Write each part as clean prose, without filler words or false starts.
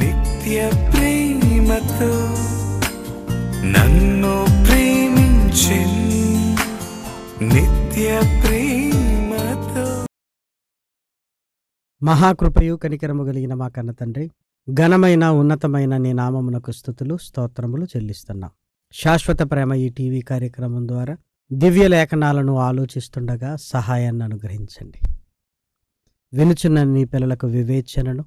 నిత్య ప్రేమతో నన్ను ప్రేమించెను, నిత్య ప్రేమతో. మహాకృపయు కనికరము కలిగిన మా కన్న తండ్రి, ఘనమైన ఉన్నతమైన నీ నామమునకు స్తుతులు స్తోత్రములు చెల్లిస్తున్నాం. శాశ్వత ప్రేమ ఈ టీవీ కార్యక్రమం ద్వారా దివ్య లేఖనాలను ఆలోచిస్తుండగా సహాయాన్ని అనుగ్రహించండి. వినుచున్న నీ పిల్లలకు వివేచనను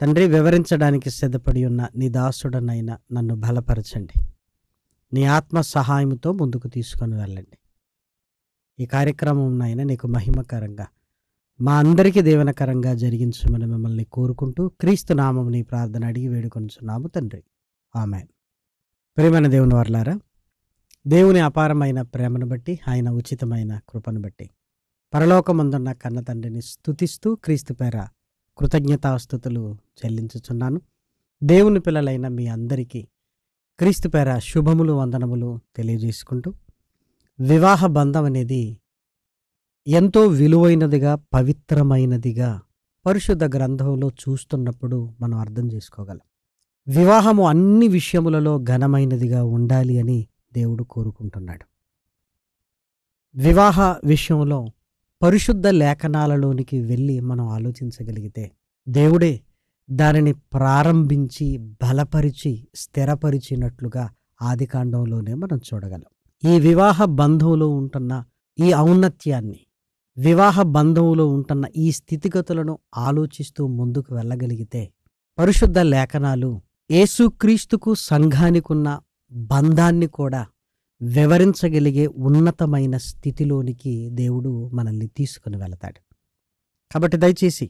తండ్రి వివరించడానికి సిద్ధపడి ఉన్న నీ దాసుడనైనా నన్ను బలపరచండి. నీ ఆత్మ సహాయంతో ముందుకు తీసుకొని వెళ్ళండి. ఈ కార్యక్రమం నాయన నీకు మహిమకరంగా మా అందరికీ దీవెనకరంగా జరిగించమని మిమ్మల్ని కోరుకుంటూ క్రీస్తు నామం నీ ప్రార్థన అడిగి వేడుకొనుచున్నాము తండ్రి, ఆమేన్. ప్రియమైన దేవుని వర్లారా, దేవుని అపారమైన ప్రేమను బట్టి, ఆయన ఉచితమైన కృపను బట్టి పరలోకమందున్న కన్న తండ్రిని స్తుతిస్తూ క్రీస్తు పేర కృతజ్ఞతాస్తుతులు చెల్లించుచున్నాను. దేవుని పిల్లలైన మీ అందరికీ క్రీస్తు పేర శుభములు వందనములు తెలియజేసుకుంటూ, వివాహ బంధం అనేది ఎంతో విలువైనదిగా పవిత్రమైనదిగా పరిశుద్ధ గ్రంథంలో చూస్తున్నప్పుడు మనం అర్థం చేసుకోగలం. వివాహము అన్ని విషయములలో ఘనమైనదిగా ఉండాలి అని దేవుడు కోరుకుంటున్నాడు. వివాహ విషయంలో పరిశుద్ధ లేఖనాలలోనికి వెళ్ళి మనం ఆలోచించగలిగితే దేవుడే దానిని ప్రారంభించి బలపరిచి స్థిరపరిచినట్లుగా ఆదికాండంలోనే మనం చూడగలం. ఈ వివాహ బంధంలో ఉంటున్న ఈ ఔన్నత్యాన్ని, వివాహ బంధంలో ఉంటున్న ఈ స్థితిగతులను ఆలోచిస్తూ ముందుకు వెళ్ళగలిగితే పరిశుద్ధ లేఖనాలు యేసుక్రీస్తుకు సంఘానికున్న బంధాన్ని కూడా వివరించగలిగే ఉన్నతమైన స్థితిలోనికి దేవుడు మనల్ని తీసుకుని వెళతాడు. కాబట్టి దయచేసి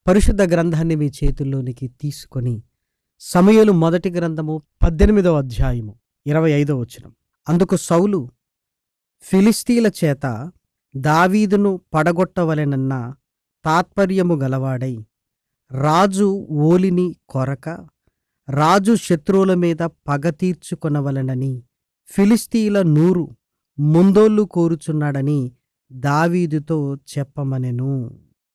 పరిశుద్ధ గ్రంథాన్ని మీ చేతుల్లోనికి తీసుకొని సమూయేలు మొదటి గ్రంథము 18వ అధ్యాయము 25వ వచనం. అందుకు సౌలు ఫిలిస్తీల చేత దావీదును పడగొట్టవలెనన్న తాత్పర్యము గలవాడై రాజు ఓలిని కొరక రాజు శత్రువుల మీద పగ తీర్చుకొనవలెనని ఫిలిస్తీల 100 ముందోళ్లు కోరుచున్నాడని దావీదుతో చెప్పమనెను.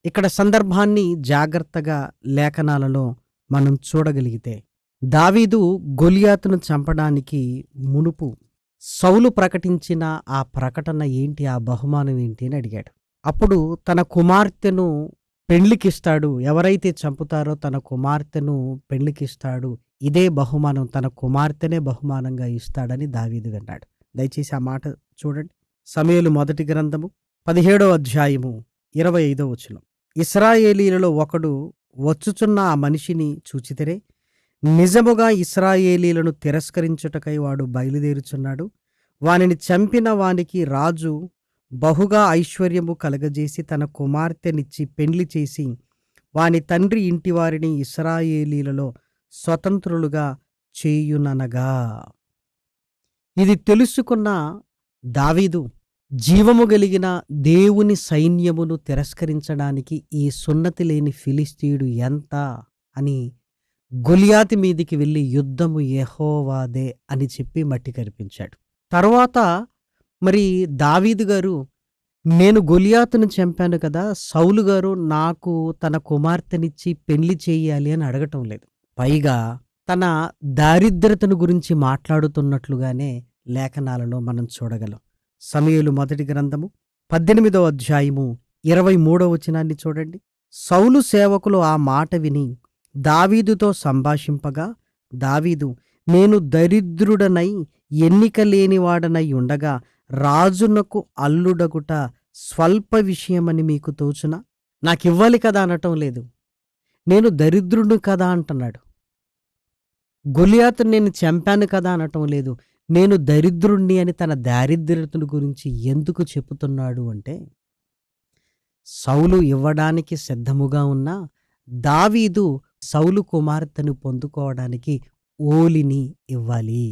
ఇక్కడ సందర్భాన్ని జాగ్రత్తగా లేఖనాలలో మనం చూడగలిగితే, దావీదు గొలియాతును చంపడానికి మునుపు సౌలు ప్రకటించిన ఆ ప్రకటన ఏంటి, ఆ బహుమానం ఏంటి అని అడిగాడు. అప్పుడు తన కుమార్తెను పెళ్లికిస్తాడు, ఎవరైతే చంపుతారో తన కుమార్తెను పెళ్లికిస్తాడు, ఇదే బహుమానం, తన కుమార్తెనే బహుమానంగా ఇస్తాడని దావీదు విన్నాడు. దయచేసి ఆ మాట చూడండి. సమూయేలు మొదటి గ్రంథము 17వ అధ్యాయము 25వ వచనం. ఇశ్రాయేలీలలో ఒకడు వచ్చుచున్న ఆ మనిషిని చూచితిరే, నిజముగా ఇశ్రాయేలీలను తిరస్కరించుటకై వాడు బయలుదేరుచున్నాడు. వానిని చంపిన వానికి రాజు బహుగా ఐశ్వర్యము కలగజేసి తన కుమార్తెనిచ్చి పెండ్లి చేసి వాని తండ్రి ఇంటి వారిని ఇశ్రాయేలీలలో స్వతంత్రులుగా చేయుననగా. ఇది తెలుసుకున్న దావీదు జీవము కలిగిన దేవుని సైన్యమును తిరస్కరించడానికి ఈ సున్నతి లేని ఫిలిస్తీయుడు ఎంత అని గొలియాతు మీదికి వెళ్ళి యుద్ధము యెహోవాదే అని చెప్పి మట్టి కరిపించాడు. తర్వాత మరి దావీదు గారు, నేను గొలియాతును చంపాను కదా, సౌలు గారు నాకు తన కుమార్తెనిచ్చి పెళ్లి చేయాలి అని అడగటం లేదు. పైగా తన దారిద్రతను గురించి మాట్లాడుతున్నట్లుగానే లేఖనాలలో మనం చూడగలం. సమూయేలు మొదటి గ్రంథము 18వ అధ్యాయము 23వ వచనాన్ని చూడండి. సౌలు సేవకులు ఆ మాట విని దావీదుతో సంభాషింపగా, దావీదు, నేను దరిద్రుడనై ఎన్నిక లేనివాడనై ఉండగా రాజునకు అల్లుడగుట స్వల్ప విషయమని మీకు తోచునా? నాకివ్వాలి కదా అనటం లేదు, నేను దరిద్రుడు కదా అంటున్నాడు. గొలియాతును నేను చంపాను కదా అనటం లేదు, నేను దరిద్రుణ్ణి అని తన దారిద్ర్యతను గురించి ఎందుకు చెప్పుతున్నాడు అంటే, సౌలు ఇవ్వడానికి సిద్ధముగా ఉన్న దావీదు సౌలు కుమార్తెను పొందుకోవడానికి ఓలిని ఇవ్వాలి.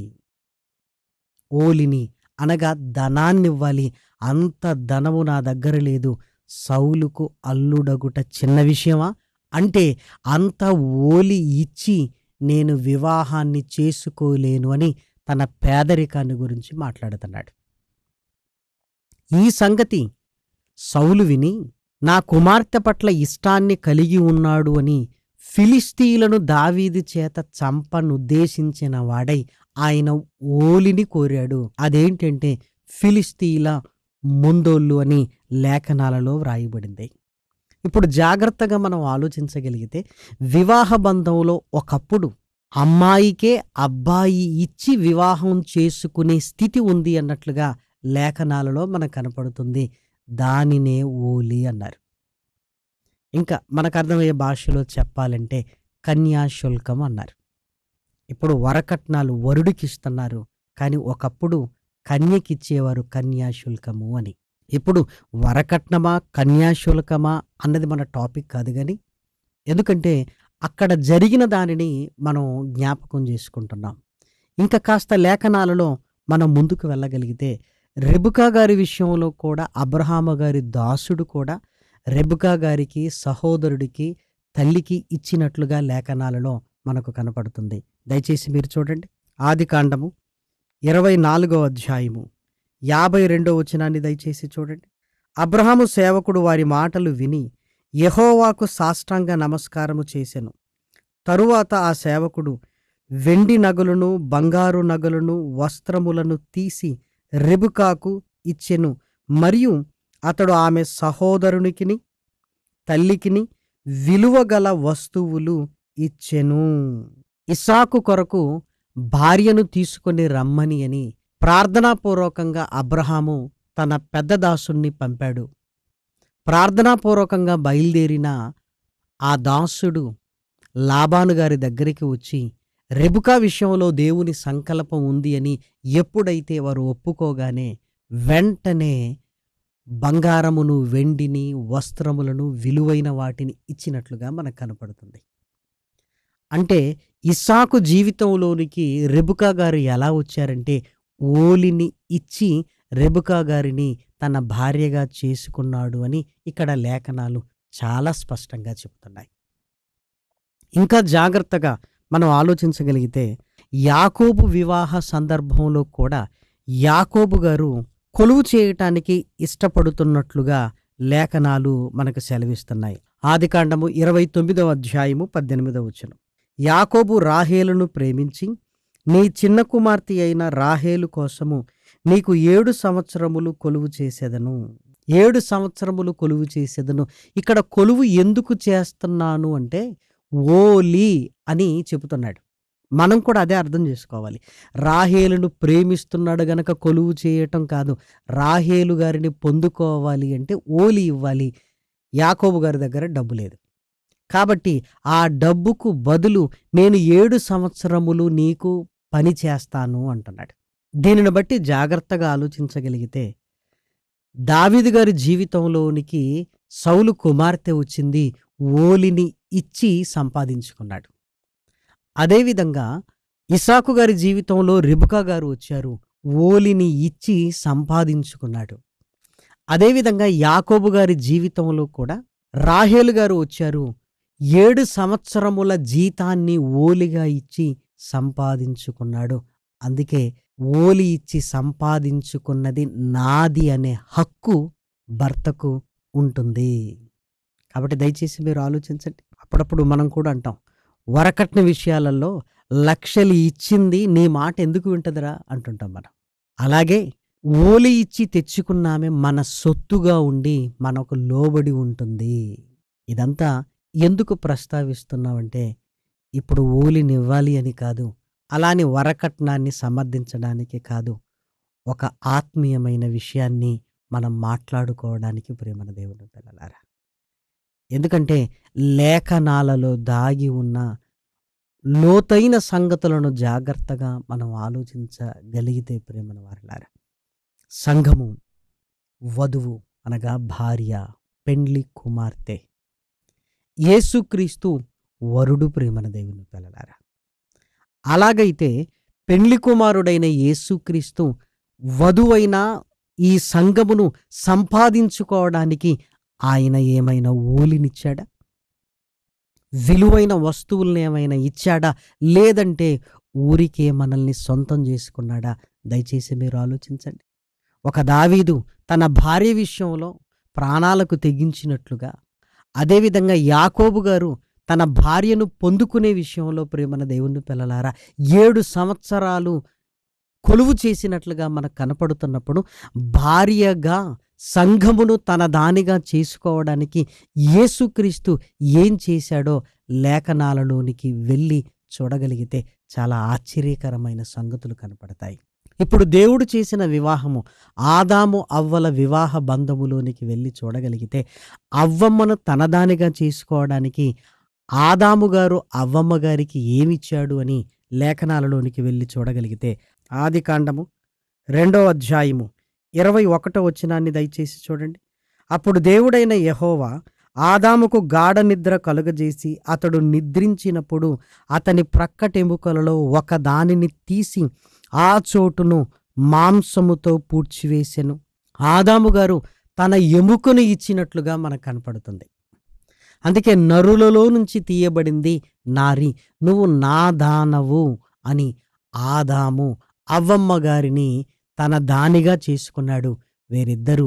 ఓలిని అనగా ధనాన్ని ఇవ్వాలి. అంత ధనము నా దగ్గర లేదు, సౌలుకు అల్లుడగుట చిన్న విషయమా అంటే అంత ఓలి ఇచ్చి నేను వివాహాన్ని చేసుకోలేను అని తన పేదరికాన్ని గురించి మాట్లాడుతున్నాడు. ఈ సంగతి సౌలు విని నా కుమార్తె పట్ల ఇష్టాన్ని కలిగి ఉన్నాడు అని ఫిలిస్తీయులను దావీదు చేత చంపనుద్దేశించిన వాడై ఆయన ఓలిని కోరాడు. అదేంటంటే ఫిలిస్తీయుల ముందోళ్ళు అని లేఖనాలలో వ్రాయబడింది. ఇప్పుడు జాగ్రత్తగా మనం ఆలోచించగలిగితే వివాహ బంధంలో ఒకప్పుడు అమ్మాయికే అబ్బాయి ఇచ్చి వివాహం చేసుకునే స్థితి ఉంది అన్నట్లుగా లేఖనాలలో మనకు కనపడుతుంది. దానినే ఓలి అన్నారు. ఇంకా మనకు అర్థమయ్యే భాషలో చెప్పాలంటే కన్యాశుల్కం అన్నారు. ఇప్పుడు వరకట్నాలు వరుడికి ఇస్తున్నారు, కానీ ఒకప్పుడు కన్యకిచ్చేవారు కన్యాశుల్కము అని. ఇప్పుడు వరకట్నమా కన్యాశుల్కమా అన్నది మన టాపిక్ కాదు, కానీ ఎందుకంటే అక్కడ జరిగిన దానిని మనం జ్ఞాపకం చేసుకుంటున్నాం. ఇంకా కాస్త లేఖనాలలో మనం ముందుకు వెళ్ళగలిగితే రెబుకా గారి విషయంలో కూడా అబ్రహాము గారి దాసుడు కూడా రెబుకా గారికి సహోదరుడికి తల్లికి ఇచ్చినట్లుగా లేఖనాలలో మనకు కనపడుతుంది. దయచేసి మీరు చూడండి. ఆదికాండము 24వ అధ్యాయము 52వ వచనాన్ని దయచేసి చూడండి. అబ్రహాము సేవకుడు వారి మాటలు విని యెహోవాకు సాష్టాంగ నమస్కారము చేసెను. తరువాత ఆ సేవకుడు వెండి నగలును బంగారు నగలును వస్త్రములను తీసి రెబుకాకు ఇచ్చెను. మరియు అతడు ఆమె సహోదరునికిని తల్లికిని విలువగల వస్తువులు ఇచ్చెను. ఇస్సాకు కొరకు భార్యను తీసుకొని రమ్మని అని ప్రార్థనాపూర్వకంగా అబ్రహాము తన పెద్ద దాసుణ్ణి పంపాడు. ప్రార్థనాపూర్వకంగా బయలుదేరిన ఆ దాసుడు లాబాను గారి దగ్గరికి వచ్చి రెబుకా విషయంలో దేవుని సంకల్పం ఉంది అని ఎప్పుడైతే వారు ఒప్పుకోగానే వెంటనే బంగారమును వెండిని వస్త్రములను విలువైన వాటిని ఇచ్చినట్లుగా మనకు కనపడుతుంది. అంటే ఇస్సాకు జీవితంలోనికి రెబుకా గారు ఎలా వచ్చారంటే ఓలిని ఇచ్చి రెబుకా గారిని తన భార్యగా చేసుకున్నాడు అని ఇక్కడ లేఖనాలు చాలా స్పష్టంగా చెబుతున్నాయి. ఇంకా జాగ్రత్తగా మనం ఆలోచించగలిగితే యాకోబు వివాహ సందర్భంలో కూడా యాకోబు గారు కొలువు చేయటానికి ఇష్టపడుతున్నట్లుగా లేఖనాలు మనకు సెలవిస్తున్నాయి. ఆదికాండము 29వ అధ్యాయము 18వ వచనం. యాకోబు రాహేలును ప్రేమించి నీ చిన్న కుమార్తె అయిన రాహేలు కోసము నీకు 7 సంవత్సరములు కొలువు చేసేదను. 7 సంవత్సరములు కొలువు చేసేదను. ఇక్కడ కొలువు ఎందుకు చేస్తున్నాను అంటే ఓలి అని చెబుతున్నాడు. మనం కూడా అదే అర్థం చేసుకోవాలి. రాహేలును ప్రేమిస్తున్నాడు గనక కొలువు చేయటం కాదు. రాహేలు గారిని పొందుకోవాలి అంటే ఓలి ఇవ్వాలి. యాకోబు గారి దగ్గర డబ్బు లేదు కాబట్టి ఆ డబ్బుకు బదులు నేను 7 సంవత్సరములు నీకు పని చేస్తాను అంటున్నాడు. దీనిని బట్టి జాగ్రత్తగా ఆలోచించగలిగితే దావీదు గారి జీవితంలోనికి సౌలు కుమార్తె వచ్చింది, ఓలిని ఇచ్చి సంపాదించుకున్నాడు. అదేవిధంగా ఇస్సాకు గారి జీవితంలో రెబుకా గారు వచ్చారు, ఓలిని ఇచ్చి సంపాదించుకున్నాడు. అదేవిధంగా యాకోబు గారి జీవితంలో కూడా రాహేలు గారు వచ్చారు, 7 సంవత్సరముల జీతాన్ని ఓలిగా ఇచ్చి సంపాదించుకున్నాడు. అందుకే ఓలి ఇచ్చి సంపాదించుకున్నది నాది అనే హక్కు భర్తకు ఉంటుంది. కాబట్టి దయచేసి మీరు ఆలోచించండి. అప్పుడప్పుడు మనం కూడా అంటాం, వరకట్న విషయాలలో లక్షలు ఇచ్చింది నీ మాట ఎందుకు వింటదిరా అంటుంటాం మనం. అలాగే ఓలి ఇచ్చి తెచ్చుకున్నామే మన సొత్తుగా ఉండి మనకు లోబడి ఉంటుంది. ఇదంతా ఎందుకు ప్రస్తావిస్తున్నామంటే ఇప్పుడు ఓలిని ఇవ్వాలి అని కాదు, అలాని వరకట్నాన్ని సమర్థించడానికి కాదు, ఒక ఆత్మీయమైన విషయాన్ని మనం మాట్లాడుకోవడానికి ప్రేమన దేవుని పిల్లలారా. ఎందుకంటే లేఖనాలలో దాగి ఉన్న లోతైన సంగతులను జాగ్రత్తగా మనం ఆలోచించగలిగితే ప్రేమన వారలారా, సంఘము వధువు అనగా భార్య, పెండ్లి కుమార్తె, యేసుక్రీస్తు వరుడు ప్రేమన దేవుని పిల్లలారా. అలాగైతే పెండ్లి కుమారుడైన యేసుక్రీస్తు వధువైన ఈ సంఘమును సంపాదించుకోవడానికి ఆయన ఏమైనా ఓలినిచ్చాడా? విలువైన వస్తువులను ఏమైనా ఇచ్చాడా? లేదంటే ఊరికే మనల్ని సొంతం చేసుకున్నాడా? దయచేసి మీరు ఆలోచించండి. ఒక దావీదు తన భార్య విషయంలో ప్రాణాలకు తెగించినట్లుగా, అదేవిధంగా యాకోబు గారు తన భార్యను పొందుకునే విషయంలో ప్రేమన దేవుని పిల్లలారా 7 సంవత్సరాలు కొలువు చేసినట్లుగా మనకు కనపడుతున్నప్పుడు, భార్యగా సంఘమును తన దానిగా చేసుకోవడానికి యేసుక్రీస్తు ఏం చేశాడో లేఖనాలలోనికి వెళ్ళి చూడగలిగితే చాలా ఆశ్చర్యకరమైన సంగతులు కనపడతాయి. ఇప్పుడు దేవుడు చేసిన వివాహము, ఆదాము అవ్వల వివాహ బంధములోనికి వెళ్ళి చూడగలిగితే, అవ్వమ్మను తనదానిగా చేసుకోవడానికి ఆదాము గారు అవ్వమ్మ గారికి ఏమిచ్చాడు అని లేఖనాలలోనికి వెళ్ళి చూడగలిగితే, ఆదికాండము 2వ అధ్యాయము 21వ వచనాన్ని దయచేసి చూడండి. అప్పుడు దేవుడైన యెహోవా ఆదాముకు గాఢ నిద్ర కలుగజేసి అతడు నిద్రించినప్పుడు అతని ప్రక్కటెముకలలో ఒక దానిని తీసి ఆ చోటును మాంసముతో పూడ్చివేసెను. ఆదాము గారు తన ఎముకను ఇచ్చినట్లుగా మనకు కనపడుతుంది. అందుకే నరులలో నుంచి తీయబడింది నారి, నువ్వు నా దానవు అని ఆదాము అవ్వమ్మ గారిని తన దానిగా చేసుకున్నాడు. వీరిద్దరూ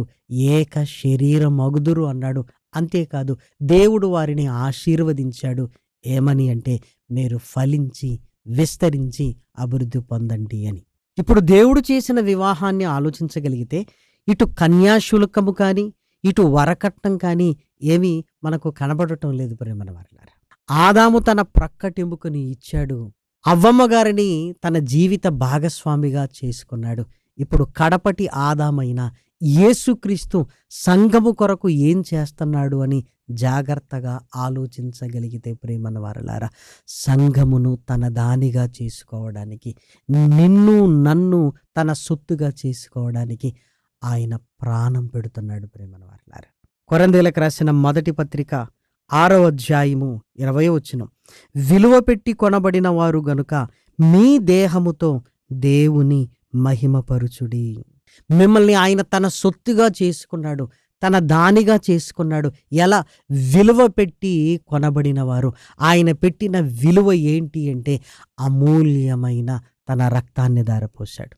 ఏక శరీరమగుదురు అన్నాడు. అంతేకాదు, దేవుడు వారిని ఆశీర్వదించాడు. ఏమని అంటే, మీరు ఫలించి విస్తరించి అభివృద్ధి పొందండి అని. ఇప్పుడు దేవుడు చేసిన వివాహాన్ని ఆలోచించగలిగితే, ఇటు కన్యాశుల్కము కానీ ఇటు వరకట్నం కానీ ఏమీ మనకు కనబడటం లేదు ప్రేమన వారలారా. ఆదాము తన ప్రక్కటెముకని ఇచ్చాడు, అవ్వమ్మ గారిని తన జీవిత భాగస్వామిగా చేసుకున్నాడు. ఇప్పుడు కడపటి ఆదామైన యేసుక్రీస్తు సంఘము కొరకు ఏం చేస్తున్నాడు అని జాగ్రత్తగా ఆలోచించగలిగితే ప్రేమన వారలారా, సంఘమును తన దానిగా చేసుకోవడానికి, నిన్ను నన్ను తన సొత్తుగా చేసుకోవడానికి ఆయన ప్రాణం పెడుతున్నాడు ప్రేమన వారలారా. కొరింథీయులకు రాసిన మొదటి పత్రిక 6వ అధ్యాయము 20వ వచనం, విలువ పెట్టి కొనబడిన వారు గనుక మీ దేహముతో దేవుని మహిమపరుచుడి. మిమ్మల్ని ఆయన తన సొత్తుగా చేసుకున్నాడు, తన దానిగా చేసుకున్నాడు. ఎలా? విలువ పెట్టి కొనబడిన వారు. ఆయన పెట్టిన విలువ ఏంటి అంటే, అమూల్యమైన తన రక్తాన్ని ధారపోశాడు,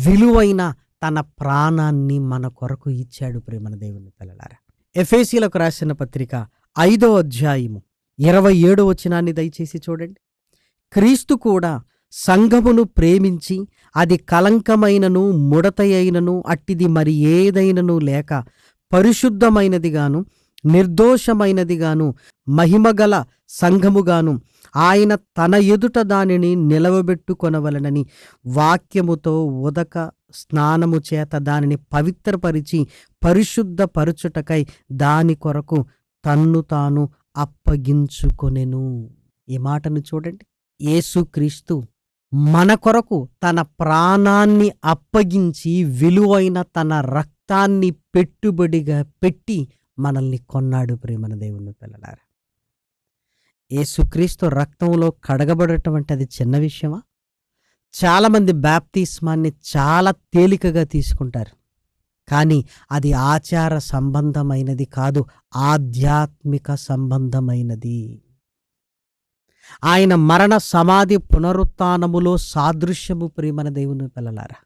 విలువైన తన ప్రాణాన్ని మన కొరకు ఇచ్చాడు ప్రేమన దేవుని పిల్లలారా. ఎఫెసీయులకు రాసిన పత్రిక 5వ అధ్యాయము 27వ వచనాన్ని దయచేసి చూడండి. క్రీస్తు కూడా సంఘమును ప్రేమించి అది కలంకమైనను ముడతయైనను అట్టిది మరి ఏదైనను లేక పరిశుద్ధమైనదిగాను నిర్దోషమైనదిగాను మహిమగల సంఘముగాను ఆయన తన ఎదుట దానిని నిలవబెట్టుకొనవలనని వాక్యముతో ఉదక స్నానము చేత దానిని పవిత్రపరిచి పరిశుద్ధపరచుటకై దాని కొరకు తన్ను తాను అప్పగించుకొనెను. ఈ మాటను చూడండి. యేసుక్రీస్తు మన కొరకు తన ప్రాణాన్ని అప్పగించి విలువైన తన రక్తాన్ని పెట్టుబడిగా పెట్టి మనల్ని కొన్నాడు ప్రేమన దేవుని పిల్లలారా. యేసుక్రీస్తు రక్తంలో కడగబడటం అంటే అది చిన్న విషయమా? చాలామంది బాప్తిస్మాన్ని చాలా తేలికగా తీసుకుంటారు, కానీ అది ఆచార సంబంధమైనది కాదు, ఆధ్యాత్మిక సంబంధమైనది. ఆయన మరణ సమాధి పునరుత్థానములో సాదృశ్యము ప్రేమన దేవుని పిల్లలారా.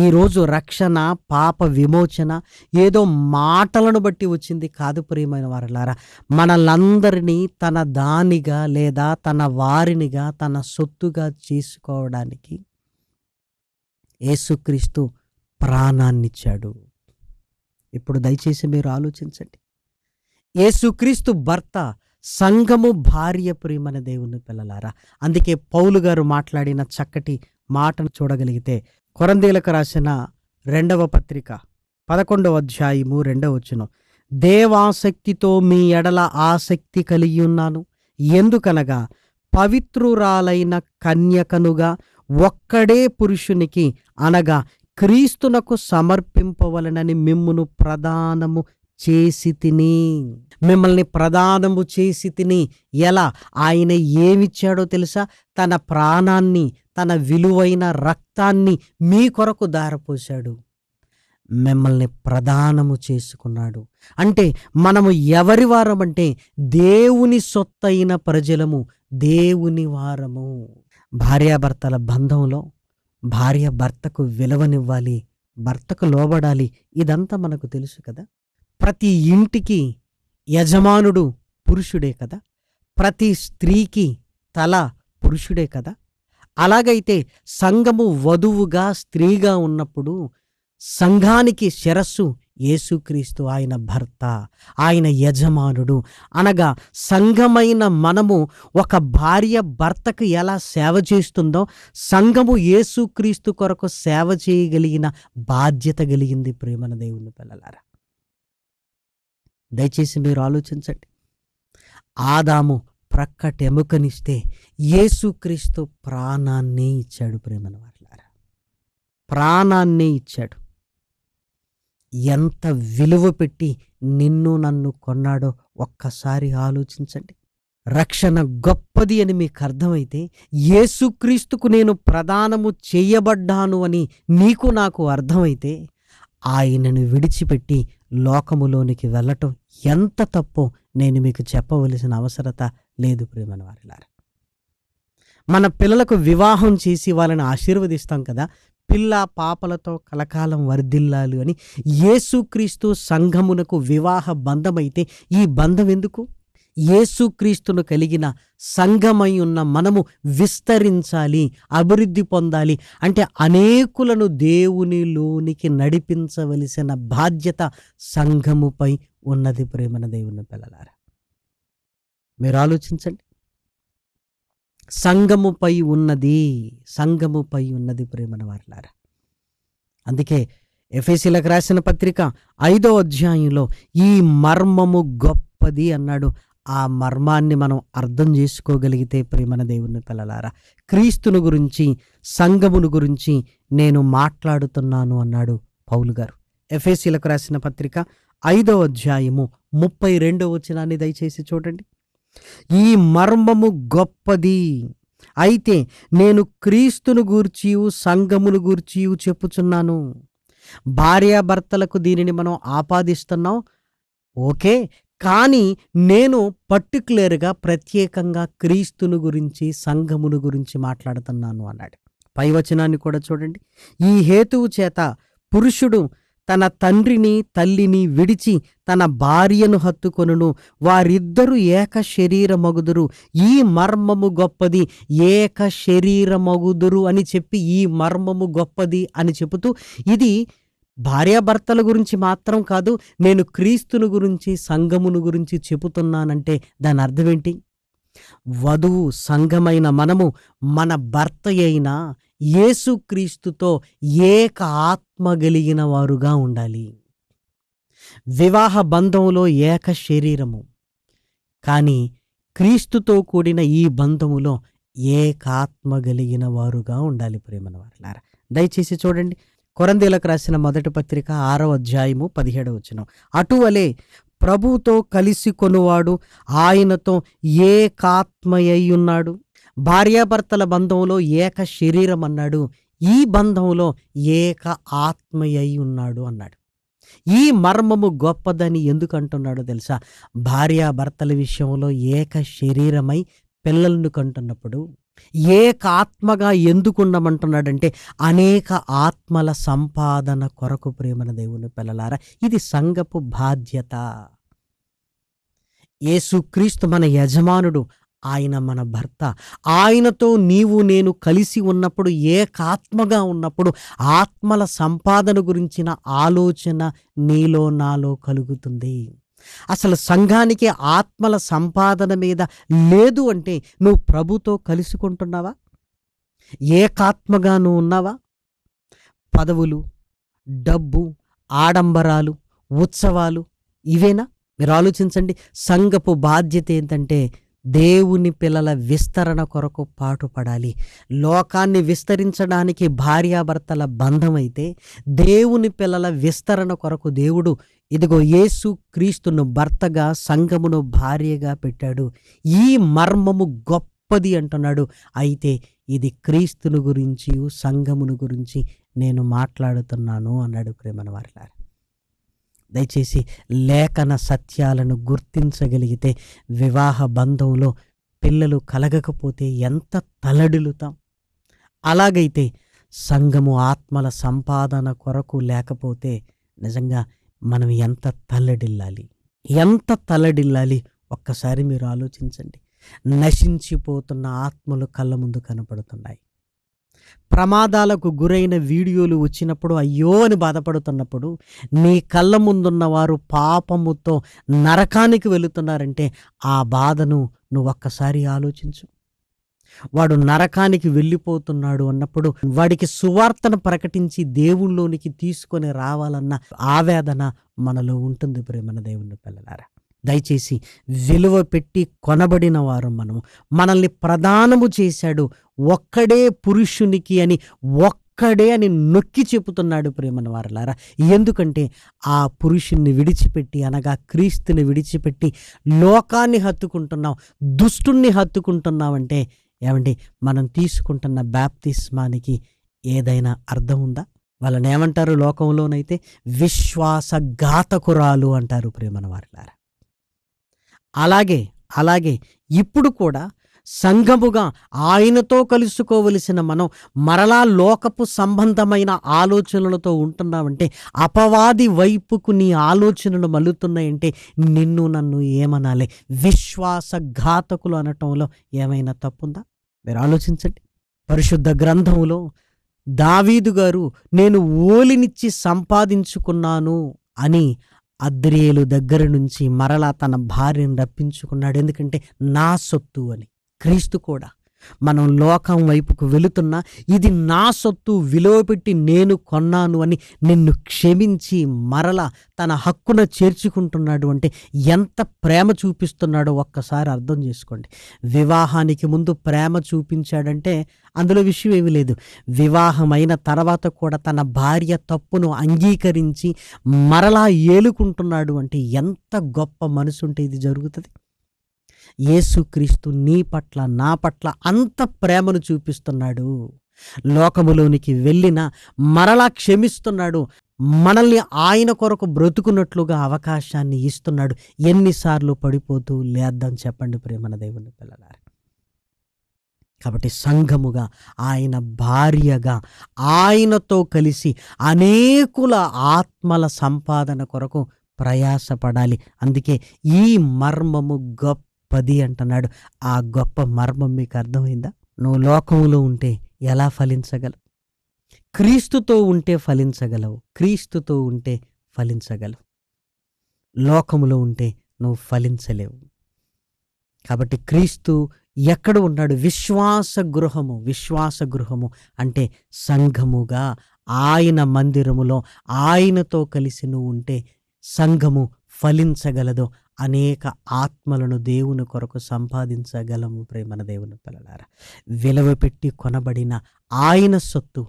ఈరోజు రక్షణ, పాప విమోచన ఏదో మాటలను బట్టి వచ్చింది కాదు ప్రియమైన వారలారా. మనలందరినీ తన దానిగా లేదా తన వారినిగా తన సొత్తుగా చేసుకోవడానికి యేసుక్రీస్తు ప్రాణాన్నిచ్చాడు. ఇప్పుడు దయచేసి మీరు ఆలోచించండి. యేసుక్రీస్తు భర్త, సంఘము భార్య ప్రియమైన దేవుని పిల్లలారా. అందుకే పౌలు గారు మాట్లాడిన చక్కటి మాటను చూడగలిగితే, కొరింథీయులకు రాసిన 2వ పత్రిక 11వ అధ్యాయము 2వ వచనం, దేవాసక్తితో మీ ఎడల ఆసక్తి కలిగి ఉన్నాను, ఎందుకనగా పవిత్రురాలైన కన్యకనుగా ఒక్కడే పురుషునికి అనగా క్రీస్తునకు సమర్పింపవలనని మిమ్మును ప్రదానము చేసి తిని. మిమ్మల్ని ప్రదానము చేసి తిని. ఎలా? ఆయన ఏమిచ్చాడో తెలుసా? తన ప్రాణాన్ని, తన విలువైన రక్తాన్ని మీ కొరకు ధారపోశాడు. మిమ్మల్ని ప్రదానము చేసుకున్నాడు. అంటే మనము ఎవరి వారమంటే దేవుని సొత్తైన ప్రజలము, దేవుని వారము. భార్యాభర్తల బంధంలో భార్య భర్తకు విలువనివ్వాలి, భర్తకు లోబడాలి. ఇదంతా మనకు తెలుసు కదా. ప్రతి ఇంటికి యజమానుడు పురుషుడే కదా. ప్రతి స్త్రీకి తల పురుషుడే కదా. అలాగైతే సంఘము వధువుగా స్త్రీగా ఉన్నప్పుడు సంఘానికి శిరస్సు యేసుక్రీస్తు, ఆయన భర్త, ఆయన యజమానుడు. అనగా సంఘమైన మనము ఒక భార్య భర్తకు ఎలా సేవ చేస్తుందో సంఘము యేసుక్రీస్తు కొరకు సేవ చేయగలిగిన బాధ్యత కలిగింది. ప్రేమన దేవుని పిల్లలారా, దయచేసి మీరు ఆలోచించండి. ఆదాము ప్రక్కటెముకనిస్తే యేసుక్రీస్తు ప్రాణాన్నే ఇచ్చాడు. ప్రేమన వారలారా, ప్రాణాన్నే ఇచ్చాడు. ఎంత విలువ పెట్టి నిన్ను నన్ను కొన్నాడో ఒక్కసారి ఆలోచించండి. రక్షణ గొప్పది అని మీకు అర్థమైతే, యేసుక్రీస్తుకు నేను ప్రదానము చేయబడ్డాను అని నీకు నాకు అర్థమైతే, ఆయనను విడిచిపెట్టి లోకములోనికి వెళ్ళటం ఎంత తప్పో నేను మీకు చెప్పవలసిన అవసరత లేదు. ప్రేమన వారిలారా, మన పిల్లలకు వివాహం చేసి వాళ్ళని ఆశీర్వదిస్తాం కదా, పిల్ల పాపలతో కలకాలం వర్ధిల్లాలు అని. యేసుక్రీస్తు సంఘమునకు వివాహ బంధమైతే ఈ బంధం ఎందుకు? యేసుక్రీస్తును కలిగిన సంఘమై ఉన్న మనము విస్తరించాలి, అభివృద్ధి పొందాలి అంటే అనేకులను దేవునిలోనికి నడిపించవలసిన బాధ్యత సంఘముపై ఉన్నది. ప్రేమన దేవుని పిల్లలారా, మీరు ఆలోచించండి. సంఘముపై ఉన్నది ప్రేమన వారలారా. అందుకే ఎఫెసీలకు రాసిన పత్రిక 5వ అధ్యాయంలో ఈ మర్మము గొప్పది అన్నాడు. ఆ మర్మాన్ని మనం అర్థం చేసుకోగలిగితే ప్రేమన దేవుని పిల్లలారా, క్రీస్తును గురించి సంఘమును గురించి నేను మాట్లాడుతున్నాను అన్నాడు పౌలు గారు. ఎఫెసీలకు రాసిన పత్రిక 5వ అధ్యాయము 32వ వచనాన్ని దయచేసి చూడండి. ఈ మర్మము గొప్పది, అయితే నేను క్రీస్తును గూర్చియు సంఘమును గూర్చియు చెప్పుచున్నాను. భార్యాభర్తలకు దీనిని మనం ఆపాదిస్తున్నాం, ఓకే, కానీ నేను పర్టికులర్గా ప్రత్యేకంగా క్రీస్తును గురించి సంఘమును గురించి మాట్లాడుతున్నాను అన్నాడు. పై వచనాన్ని కూడా చూడండి. ఈ హేతువు చేత పురుషుడు తన తండ్రిని తల్లిని విడిచి తన భార్యను హత్తుకొనును, వారిద్దరూ ఏక శరీరమగుదురు. ఈ మర్మము గొప్పది, ఏక శరీరమగుదురు అని చెప్పి ఈ మర్మము గొప్పది అని చెబుతూ, ఇది భార్యాభర్తల గురించి మాత్రం కాదు, నేను క్రీస్తును గురించి సంఘమును గురించి చెబుతున్నానంటే దాని అర్థం ఏంటి? వధువు సంఘమైన మనము మన భర్త అయిన యేసుక్రీస్తుతో ఏక ఆత్మ కలిగిన వారుగా ఉండాలి. వివాహ బంధంలో ఏక శరీరము, కానీ క్రీస్తుతో కూడిన ఈ బంధములో ఏకాత్మ కలిగిన వారుగా ఉండాలి. ప్రేమన వారలారా, దయచేసి చూడండి. కొరింథీయులకు రాసిన మొదటి పత్రిక 6వ అధ్యాయము 17వ వచనం. అటువలే ప్రభువుతో కలిసి కొనువాడు ఆయనతో ఏకాత్మయ్యున్నాడు. భార్యాభర్తల బంధంలో ఏక శరీరం అన్నాడు, ఈ బంధంలో ఏక ఆత్మయ్యి ఉన్నాడు అన్నాడు. ఈ మర్మము గొప్పదని ఎందుకు అంటున్నాడో తెలుసా? భార్యాభర్తల విషయంలో ఏక శరీరమై పిల్లలను కంటున్నప్పుడు ఏక ఆత్మగా ఎందుకు ఉండమంటున్నాడంటే అనేక ఆత్మల సంపాదన కొరకు. ప్రేమన దేవుని పిల్లలారా, ఇది సంఘపు బాధ్యత. యేసుక్రీస్తు మన యజమానుడు, ఆయన మన భర్త. ఆయనతో నీవు నేను కలిసి ఉన్నప్పుడు, ఏకాత్మగా ఉన్నప్పుడు ఆత్మల సంపాదన గురించిన ఆలోచన నీలో నాలో కలుగుతుంది. అసలు సంఘానికి ఆత్మల సంపాదన మీద లేదు అంటే నువ్వు ప్రభుతో కలుసుకుంటున్నావా? ఏకాత్మగా నువ్వు ఉన్నావా? పదవులు, డబ్బు, ఆడంబరాలు, ఉత్సవాలు ఇవేనా? మీరు ఆలోచించండి. సంఘపు బాధ్యత ఏంటంటే దేవుని పిల్లల విస్తరణ కొరకు పాటుపడాలి. లోకాన్ని విస్తరించడానికి భార్యాభర్తల బంధం అయితే, దేవుని పిల్లల విస్తరణ కొరకు దేవుడు ఇదిగో యేసు క్రీస్తును భర్తగా సంఘమును భార్యగా పెట్టాడు. ఈ మర్మము గొప్పది అంటున్నాడు. అయితే ఇది క్రీస్తును గురించి సంఘమును గురించి నేను మాట్లాడుతున్నాను అన్నాడు. ప్రేమన వారిలారా, దయచేసి లేఖన సత్యాలను గుర్తించగలిగితే వివాహ బంధంలో పిల్లలు కలగకపోతే ఎంత తల్లడిల్లుతాం. అలాగైతే సంఘము ఆత్మల సంపాదన కొరకు లేకపోతే నిజంగా మనం ఎంత తల్లడిల్లాలి, ఎంత తల్లడిల్లాలి ఒక్కసారి మీరు ఆలోచించండి. నశించిపోతున్న ఆత్మలు కళ్ళ ముందు కనపడుతున్నాయి. ప్రమాదాలకు గురైన వీడియోలు వచ్చినప్పుడు అయ్యో అని బాధపడుతున్నప్పుడు నీ కళ్ళ ముందున్న వారు పాపముతో నరకానికి వెళుతున్నారంటే ఆ బాధను నువ్వు ఒక్కసారి ఆలోచించు. వాడు నరకానికి వెళ్ళిపోతున్నాడు అన్నప్పుడు వాడికి సువార్తను ప్రకటించి దేవుళ్ళలోనికి తీసుకొని రావాలన్న ఆవేదన మనలో ఉంటుంది. ప్రేమన దేవుని పిల్లలారా, దయచేసి విలువ పెట్టి కొనబడిన వారు మనము. మనల్ని ప్రదానము చేశాడు ఒక్కడే పురుషునికి అని, ఒక్కడే అని నొక్కి చెబుతున్నాడు ప్రేమన వారలారా. ఎందుకంటే ఆ పురుషుణ్ణి విడిచిపెట్టి, అనగా క్రీస్తుని విడిచిపెట్టి లోకాన్ని హత్తుకుంటున్నాం, దుష్టుణ్ణి హత్తుకుంటున్నామంటే ఏమండి, మనం తీసుకుంటున్న బాప్తిస్మానికి ఏదైనా అర్థం ఉందా? వాళ్ళని ఏమంటారు లోకంలోనైతే? విశ్వాసఘాతకురాలు అంటారు ప్రేమన వారలారా. అలాగే ఇప్పుడు కూడా సంఘముగా ఆయనతో కలుసుకోవలసిన మనం మరలా లోకపు సంబంధమైన ఆలోచనలతో ఉంటున్నామంటే, అపవాది వైపుకు నీ ఆలోచనలు మల్లుతున్నాయంటే నిన్ను నన్ను ఏమనాలి? విశ్వాసఘాతకులు అనటంలో ఏమైనా తప్పుందా? మీరు ఆలోచించండి. పరిశుద్ధ గ్రంథంలో దావీదు గారు నేను ఓలినిచ్చి సంపాదించుకున్నాను అని అద్రియేలు దగ్గర నుంచి మరలా తన భార్యను రప్పించుకున్నాడు. ఎందుకంటే నా సొత్తు అని. క్రీస్తు కూడా మనం లోకం వైపుకు వెళుతున్నా ఇది నా సొత్తు, విలువ పెట్టి నేను కొన్నాను అని నిన్ను క్షమించి మరలా తన హక్కున చేర్చుకుంటున్నాడు అంటే ఎంత ప్రేమ చూపిస్తున్నాడో ఒక్కసారి అర్థం చేసుకోండి. వివాహానికి ముందు ప్రేమ చూపించాడంటే అందులో విషయం ఏమీ లేదు. వివాహమైన తర్వాత కూడా తన భార్య తప్పును అంగీకరించి మరలా ఏలుకుంటున్నాడు అంటే ఎంత గొప్ప మనసుంటే ఇది జరుగుతుంది. యేసుక్రీస్తు నీ పట్ల నా పట్ల అంత ప్రేమను చూపిస్తున్నాడు. లోకములోనికి వెళ్ళిన మరలా క్షమిస్తున్నాడు. మనల్ని ఆయన కొరకు బ్రతుకున్నట్లుగా అవకాశాన్ని ఇస్తున్నాడు. ఎన్నిసార్లు పడిపోతూ లేద్దాం చెప్పండి ప్రేమన దేవుని పిల్లలారా. కాబట్టి సంఘముగా, ఆయన భార్యగా ఆయనతో కలిసి అనేకుల ఆత్మల సంపాదన కొరకు ప్రయాసపడాలి. అందుకే ఈ మర్మము గొప్పది అంటున్నాడు. ఆ గొప్ప మర్మం మీకు అర్థమైందా? నువ్వు లోకములో ఉంటే ఎలా ఫలించగలవు? క్రీస్తుతో ఉంటే ఫలించగలవు. క్రీస్తుతో ఉంటే ఫలించగలవు. లోకములో ఉంటే నువ్వు ఫలించలేవు. కాబట్టి క్రీస్తు ఎక్కడ ఉన్నాడు? విశ్వాస గృహము అంటే సంఘముగా ఆయన మందిరములో ఆయనతో కలిసి నువ్వు ఉంటే సంఘము ఫలించగలదు. అనేక ఆత్మలను దేవుని కొరకు సంపాదించగలము ప్రేమన దేవుని పిల్లలారా. విలువ పెట్టి కొనబడిన ఆయన సొత్తు.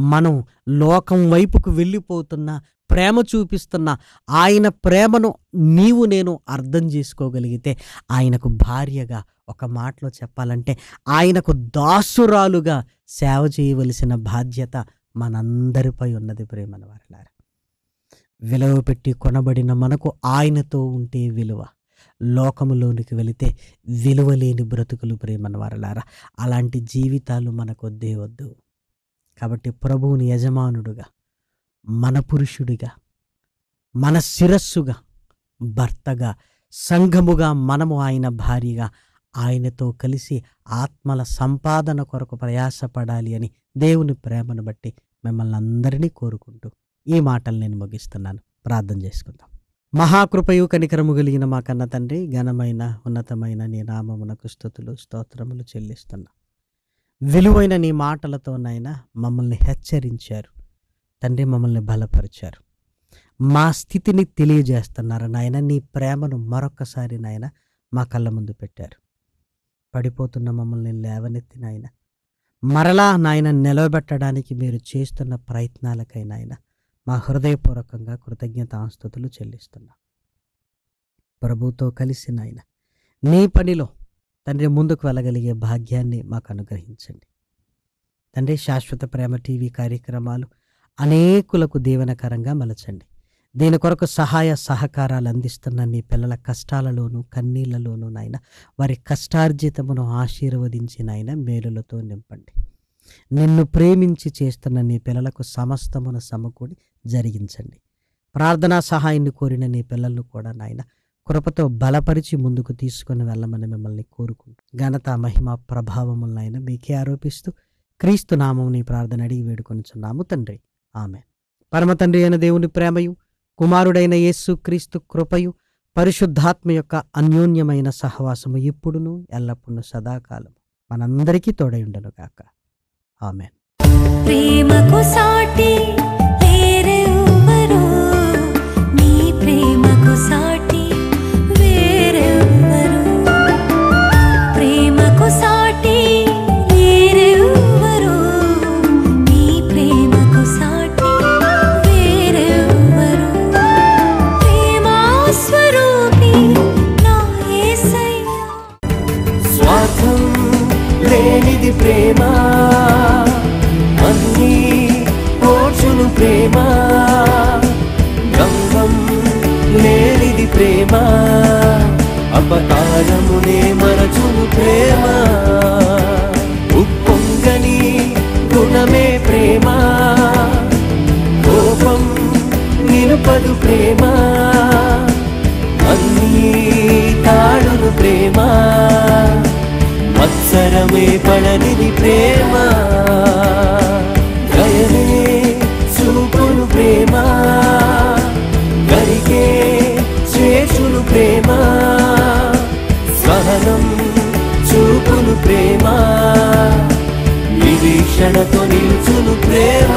మనం లోకం వైపుకు వెళ్ళిపోతున్న, ప్రేమ చూపిస్తున్న ఆయన ప్రేమను నీవు నేను అర్థం చేసుకోగలిగితే ఆయనకు భార్యగా, ఒక మాటలో చెప్పాలంటే ఆయనకు దాసురాలుగా సేవ చేయవలసిన బాధ్యత మనందరిపై ఉన్నది ప్రేమన వారలారా. విలువ పెట్టి కొనబడిన మనకు ఆయనతో ఉంటే విలువ. లోకములోనికి వెళితే విలువ లేని బ్రతుకులు ప్రేమన వారలారా. అలాంటి జీవితాలు మనకొద్దే వద్దు. కాబట్టి ప్రభువుని యజమానుడుగా, మన పురుషుడిగా, మన శిరస్సుగా, భర్తగా, సంఘముగా మనము ఆయన భార్యగా ఆయనతో కలిసి ఆత్మల సంపాదన కొరకు ప్రయాసపడాలి అని దేవుని ప్రేమను బట్టి మిమ్మల్ని అందరినీ కోరుకుంటూ ఈ మాటలు నేను ముగిస్తున్నాను. ప్రార్థన చేసుకుందాం. మహాకృపయు కనికరము కలిగిన మా కన్న తండ్రి, ఘనమైన ఉన్నతమైన నీ నామమునకు స్తుతులు స్తోత్రములు చెల్లిస్తున్నా. విలువైన నీ మాటలతోనైనా మమ్మల్ని హెచ్చరించారు తండ్రి, మమ్మల్ని బలపరిచారు, మా స్థితిని తెలియజేస్తున్నారు నాయన. నీ ప్రేమను మరొక్కసారి నాయన మా కళ్ళ ముందు పెట్టారు. పడిపోతున్న మమ్మల్ని లేవనెత్తి నాయన మరలా నాయన నిలవబెట్టడానికి మీరు చేస్తున్న ప్రయత్నాలకై నాయన మా హృదయపూర్వకంగా కృతజ్ఞతాస్తుతులు చెల్లిస్తున్నా. ప్రభుతో కలిసి నాయన నీ పనిలో తండ్రి ముందుకు వెళ్ళగలిగే భాగ్యాన్ని మాకు అనుగ్రహించండి తండ్రి. శాశ్వత ప్రేమ టీవీ కార్యక్రమాలు అనేకులకు దీవెనకరంగా మలచండి. దీని కొరకు సహాయ సహకారాలు అందిస్తున్న నీ పిల్లల కష్టాలలోనూ కన్నీళ్లలోనూ నాయన వారి కష్టార్జితమును ఆశీర్వదించి నాయన మేలులతో నింపండి. నిన్ను ప్రేమించి చేస్తున్న నీ పిల్లలకు సమస్తమును సమకూడి జరిగించండి. ప్రార్థనా సహాయాన్ని కోరిన నీ పిల్లలను కూడా నాయన కృపతో బలపరిచి ముందుకు తీసుకుని వెళ్ళమని మిమ్మల్ని కోరుకుంటూ ఘనత మహిమ ప్రభావములైన మీకే ఆరోపిస్తూ క్రీస్తు నామం నీ ప్రార్థన అడిగి వేడుకొనుచున్నాము తండ్రి. ఆమెన్. పరమ తండ్రి అయిన దేవుని ప్రేమయు, కుమారుడైన యేసు క్రీస్తు కృపయు, పరిశుద్ధాత్మ యొక్క అన్యోన్యమైన సహవాసము ఇప్పుడును ఎల్లప్పుడూ సదాకాలం మనందరికీ తోడయుండును గాక. ఆమెన్. ప్రేమకు సాటి వేరెవ్వరు, నీ ప్రేమకు సాటి వేరెవ్వరు, ప్రేమకు సాటి వేరెవ్వరు, నీ ప్రేమకు సాటి వేరెవ్వరు. ప్రేమా స్వరూపి నా యేసయ్యా. స్వార్థం లేనిది ప్రేమ, అన్నీ ఓర్చును ప్రేమ, గంగం లేనిది ప్రేమ, అపకారమునే మరచును ప్రేమ, ఉప్పొంగని గుణమే ప్రేమ, కోపం నిలుపదు ప్రేమ, అన్నీ తాడును ప్రేమ, మత్సరమే పడనిది ప్రేమ, దయనే చూపును ప్రేమ, గరికే చేచును ప్రేమ, సహనం చూపును ప్రేమ, నిరీక్షణతో నిలుచును ప్రేమ.